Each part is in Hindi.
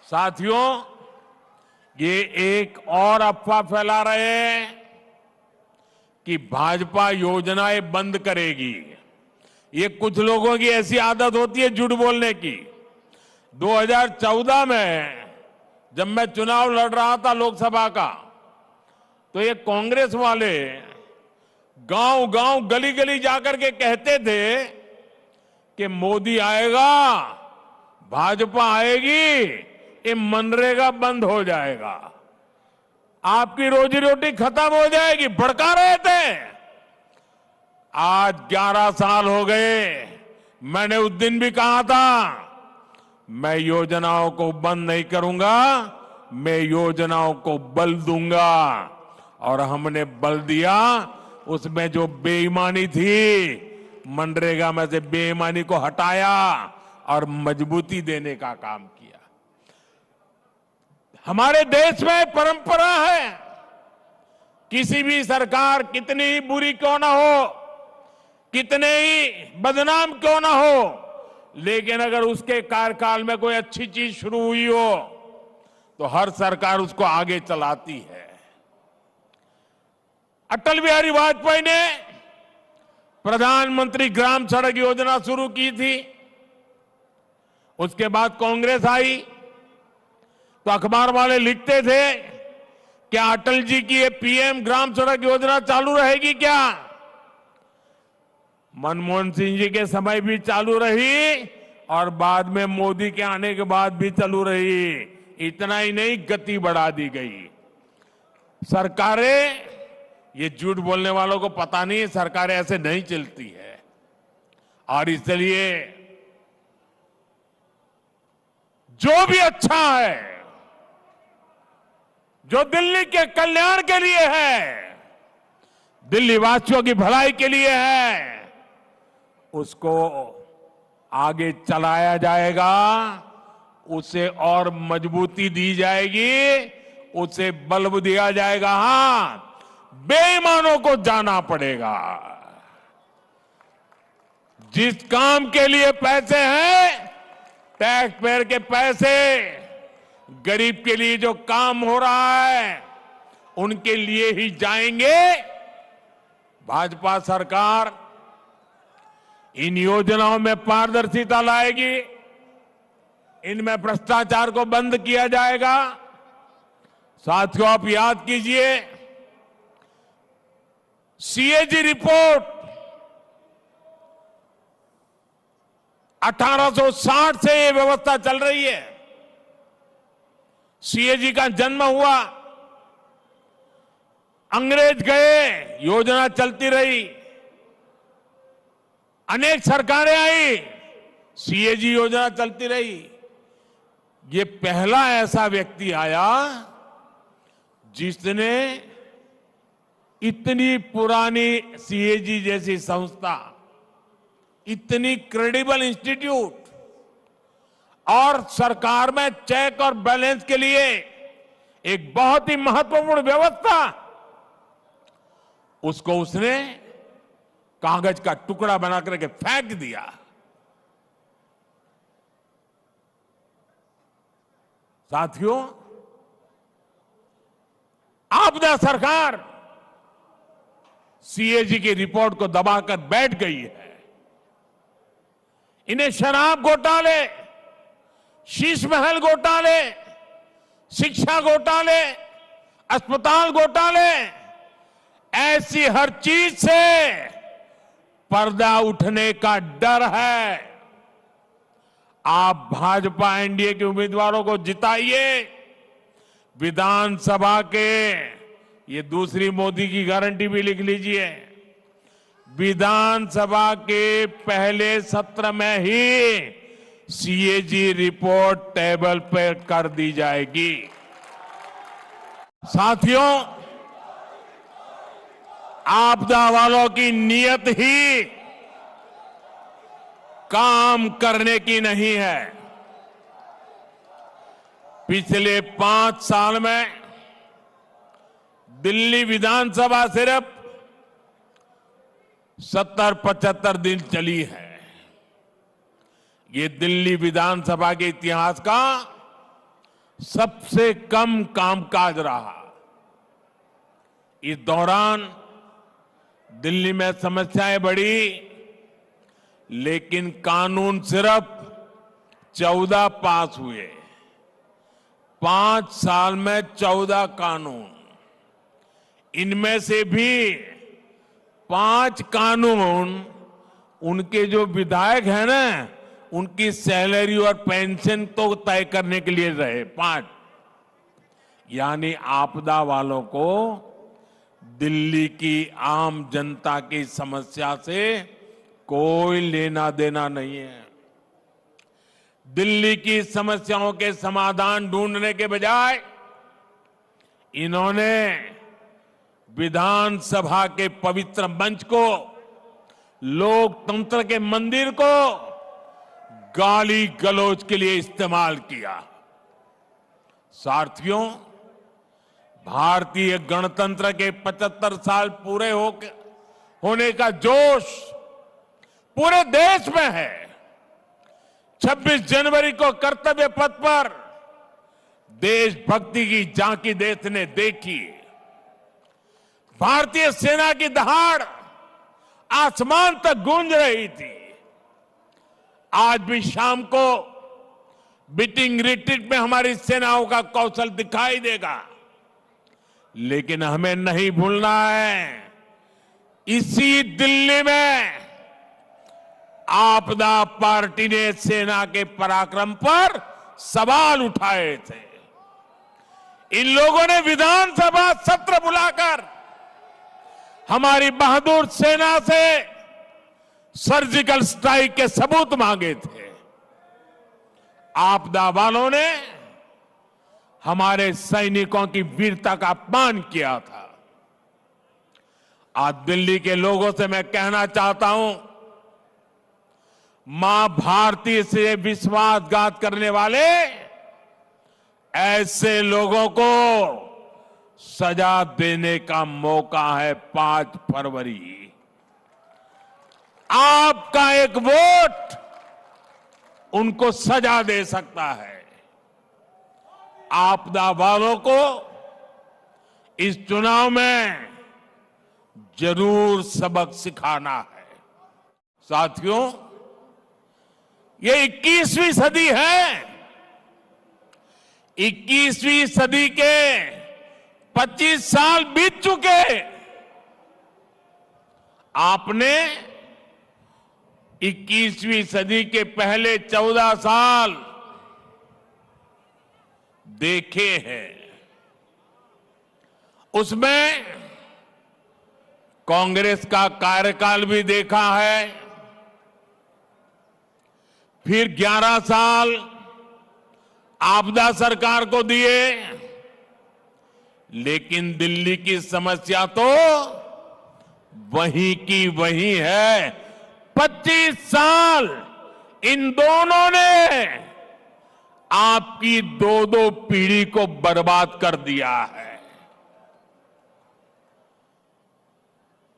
साथियों, ये एक और अफवाह फैला रहे हैं कि भाजपा योजनाएं बंद करेगी। ये कुछ लोगों की ऐसी आदत होती है झूठ बोलने की। 2014 में जब मैं चुनाव लड़ रहा था लोकसभा का, तो ये कांग्रेस वाले गांव गांव गली गली जाकर के कहते थे कि मोदी आएगा, भाजपा आएगी, ये मनरेगा बंद हो जाएगा, आपकी रोजी रोटी खत्म हो जाएगी, भड़का रहे थे। आज 11 साल हो गए। मैंने उस दिन भी कहा था, मैं योजनाओं को बंद नहीं करूंगा, मैं योजनाओं को बल दूंगा। और हमने बल दिया। उसमें जो बेईमानी थी, मनरेगा में से बेईमानी को हटाया और मजबूती देने का काम किया। हमारे देश में परंपरा है, किसी भी सरकार कितनी ही बुरी क्यों ना हो, कितने ही बदनाम क्यों ना हो, लेकिन अगर उसके कार्यकाल में कोई अच्छी चीज शुरू हुई हो तो हर सरकार उसको आगे चलाती है। अटल बिहारी वाजपेयी ने प्रधानमंत्री ग्राम सड़क योजना शुरू की थी। उसके बाद कांग्रेस आई तो अखबार वाले लिखते थे, क्या अटल जी की ये पीएम ग्राम सड़क योजना चालू रहेगी क्या? मनमोहन सिंह जी के समय भी चालू रही और बाद में मोदी के आने के बाद भी चालू रही। इतना ही नहीं, गति बढ़ा दी गई। सरकारें, ये झूठ बोलने वालों को पता नहीं, सरकारें ऐसे नहीं चलती है। और इसलिए जो भी अच्छा है, जो दिल्ली के कल्याण के लिए है, दिल्ली वासियों की भलाई के लिए है, उसको आगे चलाया जाएगा, उसे और मजबूती दी जाएगी, उसे बल दिया जाएगा। हां, बेईमानों को जाना पड़ेगा। जिस काम के लिए पैसे हैं, टैक्स पेयर के पैसे, गरीब के लिए जो काम हो रहा है, उनके लिए ही जाएंगे। भाजपा सरकार इन योजनाओं में पारदर्शिता लाएगी, इनमें भ्रष्टाचार को बंद किया जाएगा। साथियों, आप याद कीजिए, सीएजी रिपोर्ट 1860 से ये व्यवस्था चल रही है। सीएजी का जन्म हुआ, अंग्रेज गए, योजना चलती रही, अनेक सरकारें आई, सीएजी योजना चलती रही। ये पहला ऐसा व्यक्ति आया जिसने इतनी पुरानी सीएजी जैसी संस्था, इतनी क्रेडिबल इंस्टीट्यूट और सरकार में चेक और बैलेंस के लिए एक बहुत ही महत्वपूर्ण व्यवस्था, उसको उसने कागज का टुकड़ा बना करके फेंक दिया। साथियों, आपदा सरकार सीएजी की रिपोर्ट को दबाकर बैठ गई है। इन्हें शराब घोटाले, शीश महल घोटाले, शिक्षा घोटाले, अस्पताल घोटाले, ऐसी हर चीज से पर्दा उठने का डर है। आप भाजपा एनडीए के उम्मीदवारों को जिताइए। विधानसभा के, ये दूसरी मोदी की गारंटी भी लिख लीजिए, विधानसभा के पहले सत्र में ही सीएजी रिपोर्ट टेबल पर कर दी जाएगी। साथियों, आपदा वालों की नीयत ही काम करने की नहीं है। पिछले 5 साल में दिल्ली विधानसभा सिर्फ 70-75 दिन चली है। ये दिल्ली विधानसभा के इतिहास का सबसे कम कामकाज रहा। इस दौरान दिल्ली में समस्याएं बढ़ी, लेकिन कानून सिर्फ 14 पास हुए। 5 साल में 14 कानून, इनमें से भी 5 कानून उनके जो विधायक हैं ना, उनकी सैलरी और पेंशन तो तय करने के लिए रहे। 5 यानी आपदा वालों को दिल्ली की आम जनता की समस्या से कोई लेना देना नहीं है। दिल्ली की समस्याओं के समाधान ढूंढने के बजाय इन्होंने विधानसभा के पवित्र मंच को, लोकतंत्र के मंदिर को गाली गलौज के लिए इस्तेमाल किया। साथियों, भारतीय गणतंत्र के 75 साल पूरे होने का जोश पूरे देश में है। 26 जनवरी को कर्तव्य पथ पर देशभक्ति की झांकी देश ने देखी। भारतीय सेना की दहाड़ आसमान तक गूंज रही थी। आज भी शाम को बीटिंग रिट्रीट में हमारी सेनाओं का कौशल दिखाई देगा, लेकिन हमें नहीं भूलना है, इसी दिल्ली में आपदा पार्टी ने सेना के पराक्रम पर सवाल उठाए थे। इन लोगों ने विधानसभा सत्र बुलाकर हमारी बहादुर सेना से सर्जिकल स्ट्राइक के सबूत मांगे थे। आपदा वालों ने हमारे सैनिकों की वीरता का अपमान किया था। आज दिल्ली के लोगों से मैं कहना चाहता हूं, मां भारती से विश्वासघात करने वाले ऐसे लोगों को सजा देने का मौका है 5 फरवरी। आपका एक वोट उनको सजा दे सकता है। आपदा वालों को इस चुनाव में जरूर सबक सिखाना है। साथियों, ये 21वीं सदी है। 21वीं सदी के 25 साल बीत चुके। आपने 21वीं सदी के पहले 14 साल देखे हैं। उसमें कांग्रेस का कार्यकाल भी देखा है, फिर 11 साल आपदा सरकार को दिए, लेकिन दिल्ली की समस्या तो वहीं की वहीं है। 25 साल इन दोनों ने आपकी 2-2 पीढ़ी को बर्बाद कर दिया है।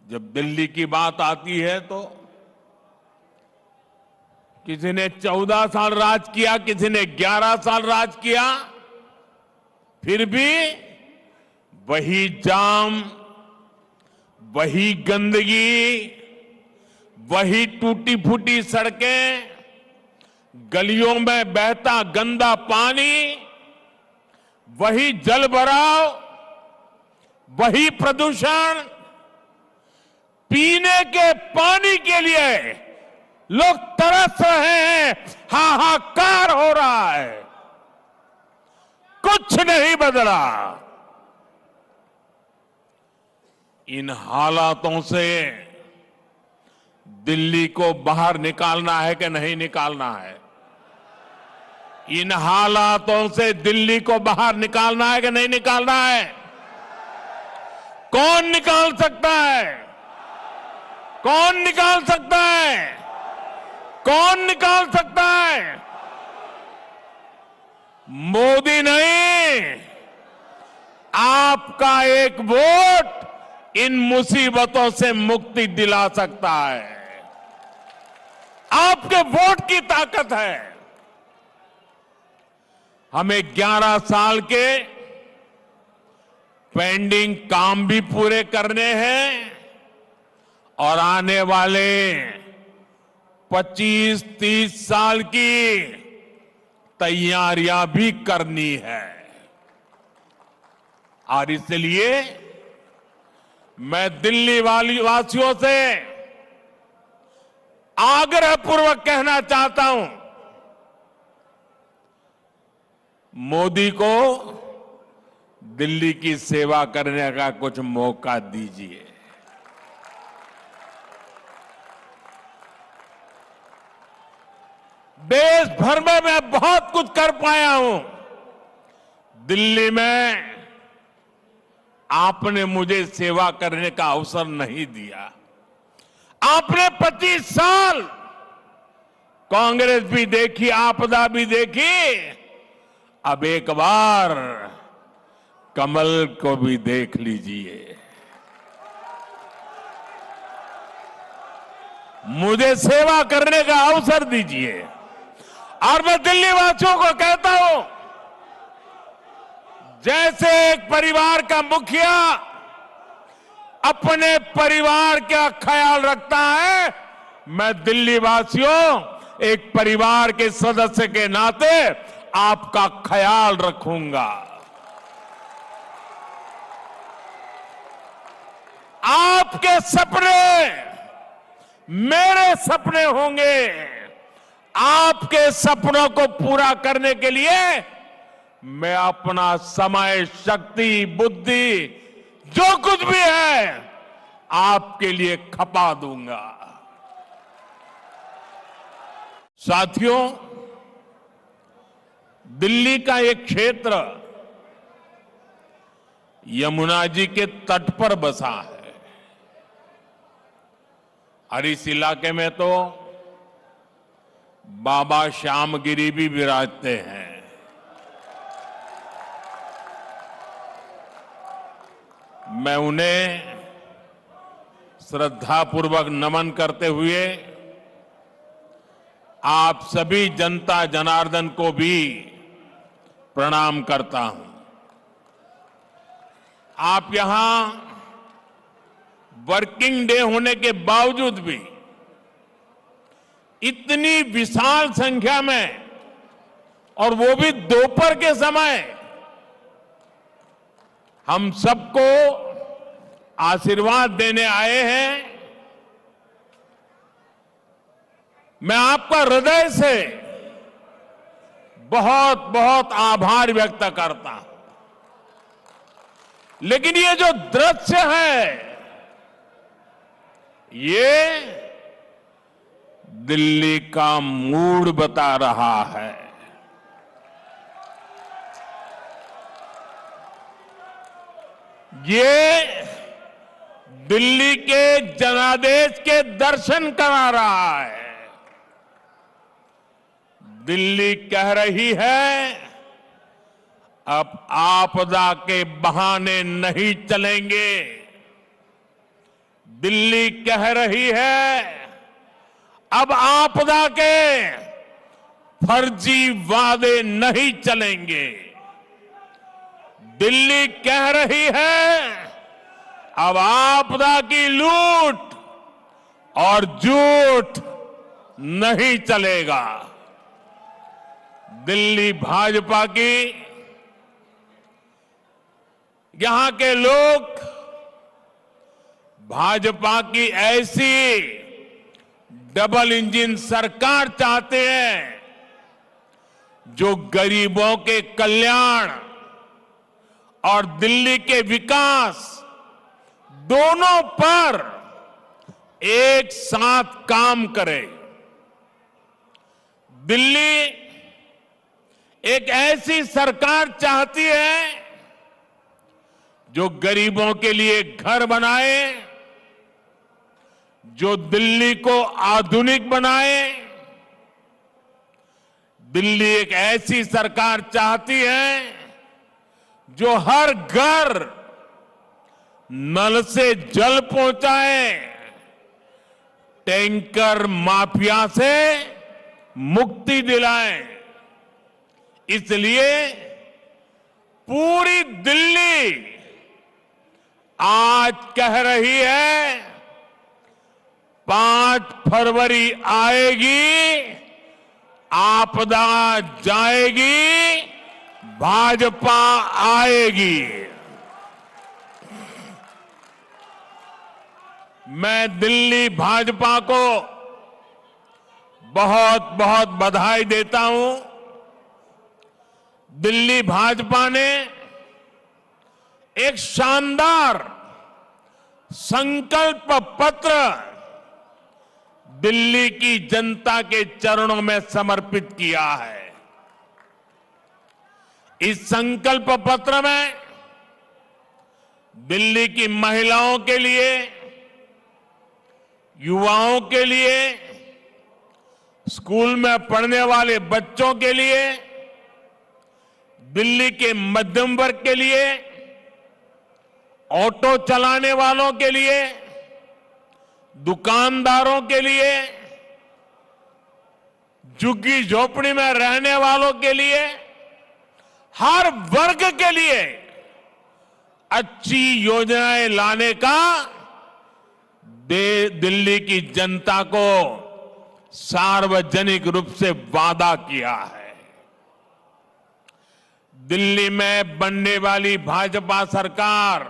जब दिल्ली की बात आती है तो किसी ने 14 साल राज किया, किसी ने 11 साल राज किया, फिर भी वही जाम, वही गंदगी, वही टूटी फूटी सड़कें, गलियों में बहता गंदा पानी, वही जल भराव, वही प्रदूषण। पीने के पानी के लिए लोग तरस रहे हैं, हाहाकार हो रहा है, कुछ नहीं बदला। इन हालातों से दिल्ली को बाहर निकालना है कि नहीं निकालना है? इन हालातों से दिल्ली को बाहर निकालना है कि नहीं निकालना है? कौन निकाल सकता है? कौन निकाल सकता है? कौन निकाल सकता है? मोदी नहीं, आपका एक वोट इन मुसीबतों से मुक्ति दिला सकता है। आपके वोट की ताकत है। हमें 11 साल के पेंडिंग काम भी पूरे करने हैं और आने वाले 25-30 साल की तैयारियां भी करनी है। और इसलिए मैं दिल्ली वासियों से आग्रहपूर्वक कहना चाहता हूं, मोदी को दिल्ली की सेवा करने का कुछ मौका दीजिए। देश भर में मैं बहुत कुछ कर पाया हूं। दिल्ली में आपने मुझे सेवा करने का अवसर नहीं दिया। आपने 25 साल कांग्रेस भी देखी, आपदा भी देखी, अब एक बार कमल को भी देख लीजिए। मुझे सेवा करने का अवसर दीजिए। और मैं दिल्ली वासियों को कहता हूं, जैसे एक परिवार का मुखिया अपने परिवार का ख्याल रखता है, मैं दिल्ली वासियों एक परिवार के सदस्य के नाते आपका ख्याल रखूंगा। आपके सपने मेरे सपने होंगे। आपके सपनों को पूरा करने के लिए मैं अपना समय, शक्ति, बुद्धि, जो कुछ भी है आपके लिए खपा दूंगा। साथियों, दिल्ली का एक क्षेत्र यमुना जी के तट पर बसा है और इस इलाके में तो बाबा श्यामगिरी भी विराजते हैं। मैं उन्हें श्रद्धापूर्वक नमन करते हुए आप सभी जनता जनार्दन को भी प्रणाम करता हूं। आप यहां वर्किंग डे होने के बावजूद भी इतनी विशाल संख्या में, और वो भी दोपहर के समय, हम सबको आशीर्वाद देने आए हैं। मैं आपका हृदय से बहुत बहुत आभार व्यक्त करता हूं। लेकिन ये जो दृश्य है, ये दिल्ली का मूड बता रहा है। ये दिल्ली के जनादेश के दर्शन करा रहा है। दिल्ली कह रही है, अब आपदा के बहाने नहीं चलेंगे। दिल्ली कह रही है, अब आपदा के फर्जी वादे नहीं चलेंगे। दिल्ली कह रही है, अब आपदा की लूट और झूठ नहीं चलेगा। दिल्ली भाजपा की, यहां के लोग भाजपा की ऐसी डबल इंजन सरकार चाहते हैं जो गरीबों के कल्याण और दिल्ली के विकास दोनों पर एक साथ काम करे। दिल्ली एक ऐसी सरकार चाहती है जो गरीबों के लिए घर बनाए, जो दिल्ली को आधुनिक बनाए। दिल्ली एक ऐसी सरकार चाहती है जो हर घर नल से जल पहुंचाए, टैंकर माफिया से मुक्ति दिलाए। इसलिए पूरी दिल्ली आज कह रही है 5 फरवरी आएगी, आपदा जाएगी, भाजपा आएगी। मैं दिल्ली भाजपा को बहुत बहुत बधाई देता हूं। दिल्ली भाजपा ने एक शानदार संकल्प पत्र दिल्ली की जनता के चरणों में समर्पित किया है। इस संकल्प पत्र में दिल्ली की महिलाओं के लिए, युवाओं के लिए, स्कूल में पढ़ने वाले बच्चों के लिए, दिल्ली के मध्यम वर्ग के लिए, ऑटो चलाने वालों के लिए, दुकानदारों के लिए, झुग्गी झोपड़ी में रहने वालों के लिए, हर वर्ग के लिए अच्छी योजनाएं लाने का दिल्ली की जनता को सार्वजनिक रूप से वादा किया है। दिल्ली में बनने वाली भाजपा सरकार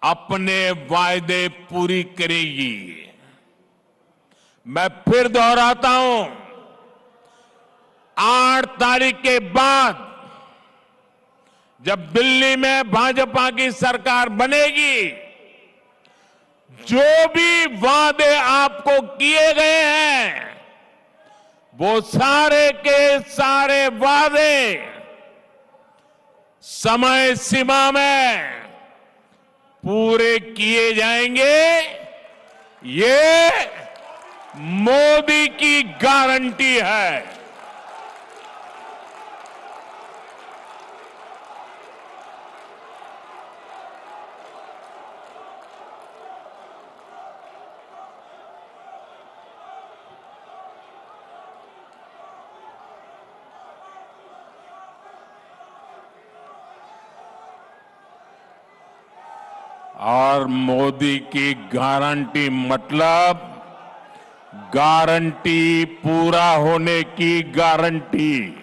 अपने वायदे पूरी करेगी। मैं फिर दोहराता हूं, 8 तारीख के बाद जब दिल्ली में भाजपा की सरकार बनेगी, जो भी वादे आपको किए गए हैं, वो सारे के सारे वादे समय सीमा में पूरे किए जाएंगे। ये मोदी की गारंटी है। और मोदी की गारंटी मतलब गारंटी पूरा होने की गारंटी।